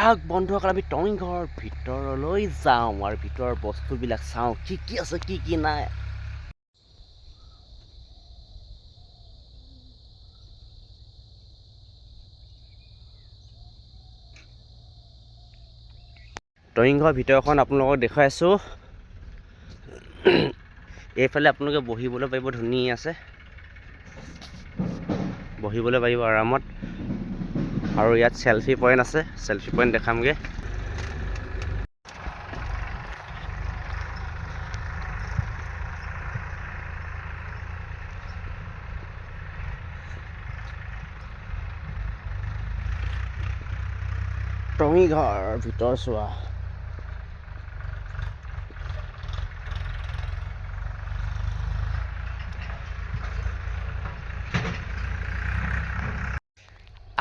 আহক বন্ধুসকল, আমি টয়িং ঘৰৰ ভিতৰলৈ যাওঁ আৰু ভিতৰৰ বস্তুবিলাক চাওঁ, কি কি আছে কি কি নাই। টয়িং ঘৰৰ ভিতৰখন আপোনালোকক দেখুৱাই আছোঁ। এইফালে আপোনালোকে বহিবলৈ পাৰিব, ধুনীয়া আছে, বহিবলৈ পাৰিব আৰামত। আৰু ইয়াত চেলফি পইণ্ট আছে, চেলফি পইণ্ট দেখামগৈ। টয়িং ঘৰৰ ভিতৰ চোৱা।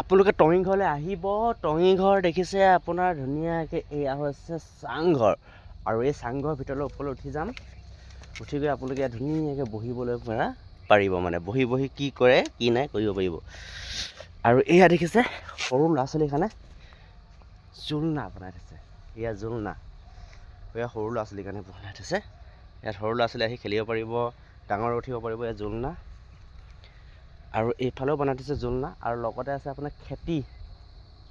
আপোনালোকে টয়িং ঘৰলৈ আহিব। টয়িং ঘৰ দেখিছে আপোনাৰ ধুনীয়াকৈ, এয়া হৈছে চাংঘৰ। আৰু এই চাংঘৰৰ ভিতৰলৈ ওপৰলৈ উঠি যাম। উঠি গৈ আপোনালোকে ইয়াত ধুনীয়াকৈ বহিবলৈ পাৰিব, মানে বহি বহি কি কৰে কি নাই কৰিব পাৰিব। আৰু এয়া দেখিছে সৰু ল'ৰা ছোৱালীৰ কাৰণে জোলনা বনাই থৈছে। এয়া জোলনা, এয়া সৰু ল'ৰা ছোৱালীৰ কাৰণে বনাই থৈছে। ইয়াত সৰু ল'ৰা ছোৱালী আহি খেলিব পাৰিব, ডাঙৰ উঠিব পাৰিব। এয়া জোলনা। আৰু এইফালেও বনাই থৈছে জোলনা। আৰু লগতে আছে আপোনাৰ খেতি,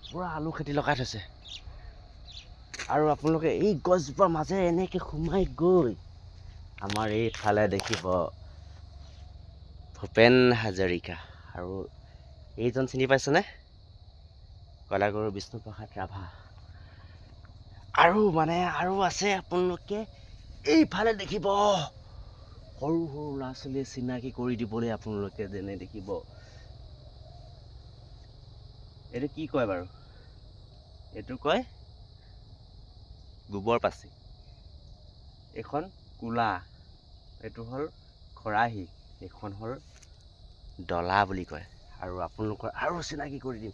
পূৰা আলু খেতি লগাই থৈছে। আৰু আপোনালোকে এই গছজোপাৰ মাজেৰে এনেকৈ সোমাই গৈ আমাৰ এইফালে দেখিব ভূপেন হাজৰিকা। আৰু এইজন চিনি পাইছেনে? কলাগুৰু বিষ্ণুপ্ৰসাদ ৰাভা। আৰু আছে আপোনালোকে এইফালে দেখিব সৰু সৰু ল'ৰা ছোৱালীয়ে চিনাকি কৰি দিবলৈ আপোনালোকে যেনে দেখিব। এইটো কি কয় বাৰু? এইটো কয় গোবৰ পাচি। এইখন কোলা, এইটো হ'ল খৰাহি, এইখন হ'ল ডলা বুলি কয়। আৰু আপোনালোকৰ আৰু চিনাকি কৰি দিম।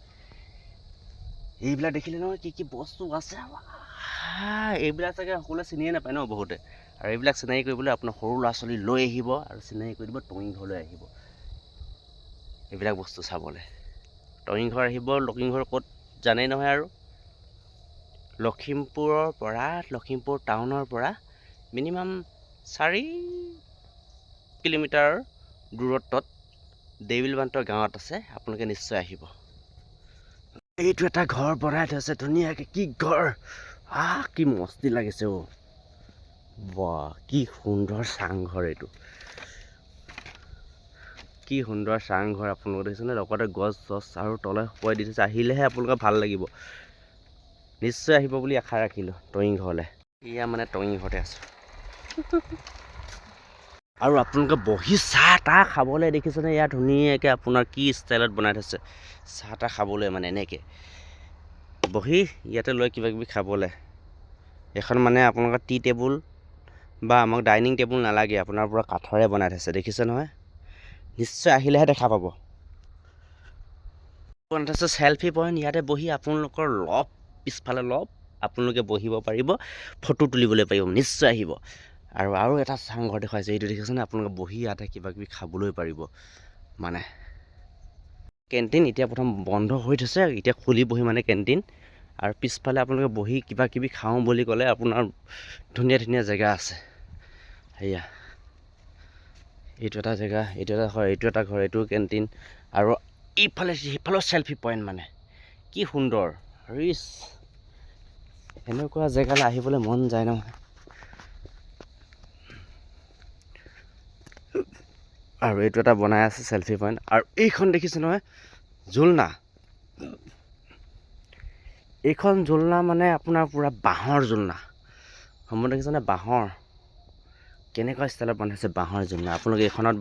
এইবিলাক দেখিলে নহয় কি কি বস্তু আছে। এইবিলাক চাগে সকলোৱে চিনিয়ে নাপায় ন বহুতে। আৰু এইবিলাক চিনাকি কৰিবলৈ আপোনাৰ সৰু ল'ৰা ছোৱালী লৈ আহিব আৰু চিনাকি কৰি দিব। টয়িং ঘৰলৈ আহিব এইবিলাক বস্তু চাবলৈ। টয়িং ঘৰ আহিব। টয়িং ঘৰ ক'ত জানেই নহয়। আৰু লখিমপুৰ টাউনৰ পৰা মিনিমাম 4 কিলোমিটাৰ দূৰত্বত দেউলবান্তৰ গাঁৱত আছে। আপোনালোকে নিশ্চয় আহিব। এইটো এটা ঘৰ বনাই থৈছে ধুনীয়াকৈ। কি ঘৰ! কি মস্তি লাগিছে। বাহ, কি সুন্দৰ চাংঘৰ এইটো। কি সুন্দৰ চাংঘৰ আপোনালোকে দেখিছেনে? লগতে গছ আৰু তলে শুকুৱাই দি থৈছে। আহিলেহে আপোনালোকৰ ভাল লাগিব। নিশ্চয় আহিব বুলি আশা ৰাখিলোঁ টয়িং ঘৰলৈ। এয়া মানে টয়িং ঘৰতে আছোঁ। আৰু আপোনালোকে বহি চাহ তাহ খাবলৈ দেখিছেনে? ইয়াত ধুনীয়াকৈ আপোনাৰ কি ষ্টাইলত বনাই থৈছে চাহ তাহ খাবলৈ, মানে এনেকৈ বহি ইয়াতে লৈ কিবা কিবি খাবলৈ। এখন মানে আপোনালোকৰ টি টেবুল বা আমাক ডাইনিং টেবুল নালাগে, আপোনাৰ পৰা কাঠৰে বনাই থৈছে। দেখিছে নহয়? নিশ্চয় আহিলেহে দেখা পাব। বনাই থৈছে চেলফি পইণ্ট। ইয়াতে বহি আপোনালোকৰ পিছফালে আপোনালোকে বহিব পাৰিব, ফটো তুলিবলৈ পাৰিব। নিশ্চয় আহিব। আৰু এটা চাংঘৰ দেখুৱাইছে, এইটো দেখিছেনে? আপোনালোকে বহি ইয়াতে কিবা কিবি খাবলৈ পাৰিব। মানে কেণ্টিন এতিয়া প্ৰথম বন্ধ হৈ থৈছে, এতিয়া খুলিবহি মানে কেণ্টিন। আৰু পিছফালে আপোনালোকে বহি কিবা কিবি খাওঁ বুলি ক'লে আপোনাৰ ধুনীয়া ধুনীয়া জেগা আছে। সেয়া এইটো এটা জেগা, এইটো এটা ঘৰ, এইটো এটা ঘৰ, এইটো কেণ্টিন। আৰু সিফালেও চেলফি পইণ্ট, মানে কি সুন্দৰ ৰিচ। এনেকুৱা জেগালৈ আহিবলৈ মন যায় নহয়। আৰু এইটো এটা বনাই আছে চেলফি পইণ্ট। আৰু এইখন দেখিছে নহয় জোলনা। এইখন জোলনা মানে আপোনাৰ পূৰা বাঁহৰ জোলনা। সম্পূৰ্ণ দেখিছেনে? বাঁহৰ কেনেকুৱা ষ্টাইলত বনাইছে বাঁহৰ জোলনা। আপোনালোকে এইখনত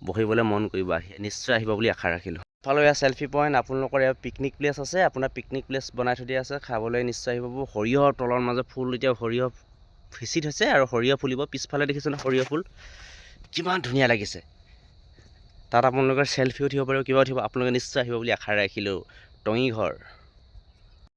বহিবলৈ মন কৰিব। নিশ্চয় আহিব বুলি আশা ৰাখিলোঁ। ফালে এয়া চেলফি পইণ্ট। আপোনালোকৰ এয়া পিকনিক প্লেচ আছে, আপোনাৰ পিকনিক প্লেচ বনাই থৈ দিয়া আছে, খাবলৈ নিশ্চয় আহিব। সৰিয়হৰ তলৰ মাজত ফুল, এতিয়া সৰিয়হ সিঁচি থৈছে আৰু সৰিয়হ ফুলিব। পিছফালে দেখিছেনে সৰিয়হ ফুল কিমান ধুনীয়া লাগিছে। তাত আপোনালোকৰ চেলফি উঠিব পাৰিব, কিবা উঠিব। আপোনালোকে নিশ্চয় আহিব বুলি আশা ৰাখিলোঁ। টয়িং ঘৰ।